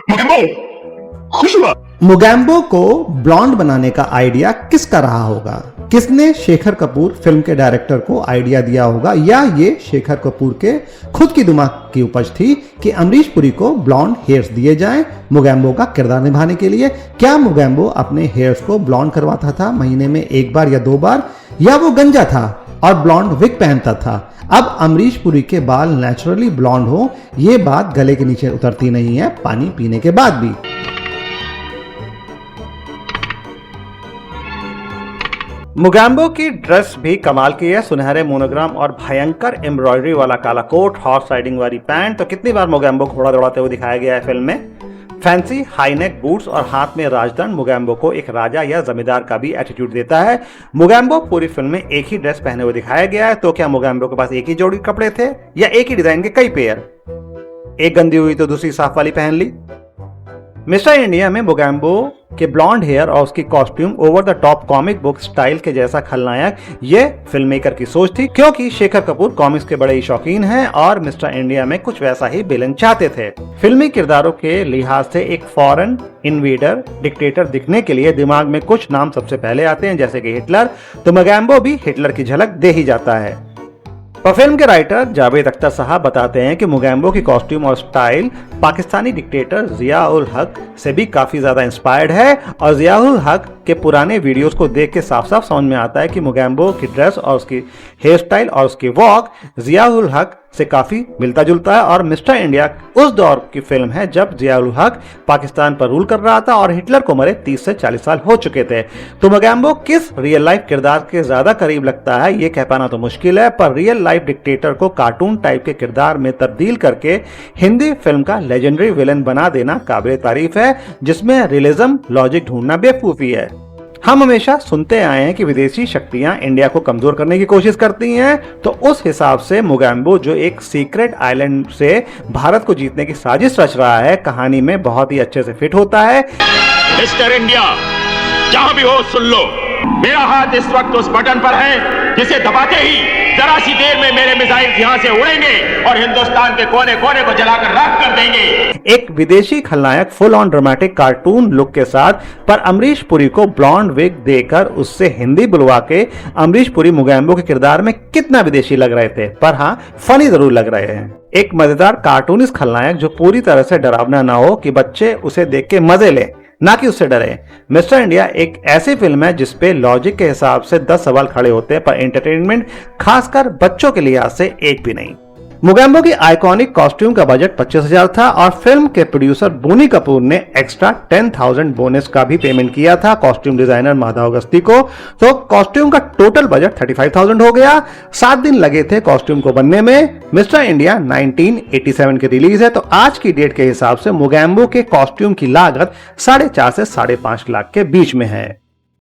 खुश हुआ। मोगैम्बो को ब्लॉन्ड बनाने का आइडिया किसका रहा होगा? किसने शेखर कपूर फिल्म के डायरेक्टर को आइडिया दिया होगा, या ये शेखर कपूर के खुद की दिमाग की उपज थी कि अमरीश पुरी को ब्लॉन्ड हेयर्स दिए जाएं मोगैम्बो का किरदार निभाने के लिए? क्या मोगैम्बो अपने हेयर्स को ब्लॉन्ड करवाता था महीने में 1 बार या 2 बार, या वो गंजा था और ब्लॉन्ड विग पहनता था? अब अमरीश पुरी के बाल नेचुरली ब्लॉन्ड हो, ये बात गले के नीचे उतरती नहीं है पानी पीने के बाद भी। मोगैम्बो की ड्रेस भी कमाल की है। सुनहरे मोनोग्राम और भयंकर एम्ब्रॉयडरी वाला काला कोट, हॉर्स राइडिंग वाली पैंट। तो कितनी बार मोगैम्बो घोड़ा दौड़ाते हुए दिखाया गया है फिल्म में। फैंसी हाईनेक बूट्स और हाथ में राजदंड मोगैम्बो को एक राजा या जमींदार का भी एटीट्यूड देता है। मोगैम्बो पूरी फिल्म में एक ही ड्रेस पहने हुए दिखाया गया है। तो क्या मोगैम्बो के पास एक ही जोड़ी कपड़े थे या एक ही डिजाइन के कई पेयर? एक गंदी हुई तो दूसरी साफ वाली पहन ली। मिस्टर इंडिया में मोगैम्बो के ब्लॉन्ड हेयर और उसकी costume over the top comic book style के जैसा खलनायक, ये फिल्म मेकर की सोच थी, क्योंकि शेखर कपूर कॉमिक्स के बड़े ही शौकीन हैं और मिस्टर इंडिया में कुछ वैसा ही विलन चाहते थे। फिल्मी किरदारों के लिहाज से एक फॉरेन इन्वेडर डिक्टेटर दिखने के लिए दिमाग में कुछ नाम सबसे पहले आते हैं, जैसे कि हिटलर। तो मोगैम्बो भी हिटलर की झलक दे ही जाता है। पर फिल्म के राइटर जावेद अख्तर साहब बताते हैं कि मोगैम्बो की कॉस्ट्यूम और स्टाइल पाकिस्तानी डिक्टेटर जिया उल हक से भी काफी ज्यादा इंस्पायर्ड है, और जिया उल हक के पुराने वीडियोस को देख के साफ साफ समझ में आता है कि मोगैम्बो की ड्रेस और उसकी हेयर स्टाइल और उसकी वॉक जिया उल हक से काफी मिलता जुलता है। और मिस्टर इंडिया उस दौर की फिल्म है जब जिया उल हक पाकिस्तान पर रूल कर रहा था और हिटलर को मरे 30 से 40 साल हो चुके थे। तो मोगैम्बो किस रियल लाइफ किरदार के ज्यादा करीब लगता है ये कह पाना तो मुश्किल है, पर रियल लाइफ डिक्टेटर को कार्टून टाइप के किरदार में तब्दील करके हिंदी फिल्म का लेजेंडरी विलन बना देना काबिल तारीफ है, जिसमें रियलिज्म लॉजिक ढूंढना बेवकूफी है। हम हमेशा सुनते आए हैं कि विदेशी शक्तियां इंडिया को कमजोर करने की कोशिश करती हैं, तो उस हिसाब से मोगैम्बो जो एक सीक्रेट आइलैंड से भारत को जीतने की साजिश रच रहा है, कहानी में बहुत ही अच्छे से फिट होता है। मिस्टर इंडिया, जहां भी हो सुन लो, मेरा हाथ इस वक्त उस बटन पर है जिसे दबाते ही जरा सी देर में मेरे मिसाइल यहां से उड़ेंगे और हिंदुस्तान के कोने कोने को जलाकर राख कर देंगे। एक विदेशी खलनायक full on dramatic cartoon look के साथ, पर अमरीश पुरी को ब्लॉन्ड विग देकर उससे हिंदी बुलवा के अमरीश पुरी मोगैम्बो के किरदार में कितना विदेशी लग रहे थे, पर हाँ फनी जरूर लग रहे हैं। एक मजेदार कार्टूनिस्ट खलनायक जो पूरी तरह से डरावना ना हो कि बच्चे उसे देख के मजे लें, ना कि उससे डरे। मिस्टर इंडिया एक ऐसी फिल्म है जिसपे लॉजिक के हिसाब से 10 सवाल खड़े होते हैं, पर एंटरटेनमेंट खासकर बच्चों के लिहाज से एक भी नहीं। मोगैम्बो की आइकॉनिक कॉस्ट्यूम का बजट 25,000 था और फिल्म के प्रोड्यूसर बोनी कपूर ने एक्स्ट्रा 10,000 बोनस का भी पेमेंट किया था कॉस्ट्यूम डिजाइनर माधव अगस्ती को। तो कॉस्ट्यूम का टोटल बजट 35,000 हो गया। 7 दिन लगे थे कॉस्ट्यूम को बनने में। मिस्टर इंडिया 1987 की रिलीज है, तो आज की डेट के हिसाब से मोगैम्बो के कॉस्ट्यूम की लागत 4.5 से 5.5 लाख के बीच में है।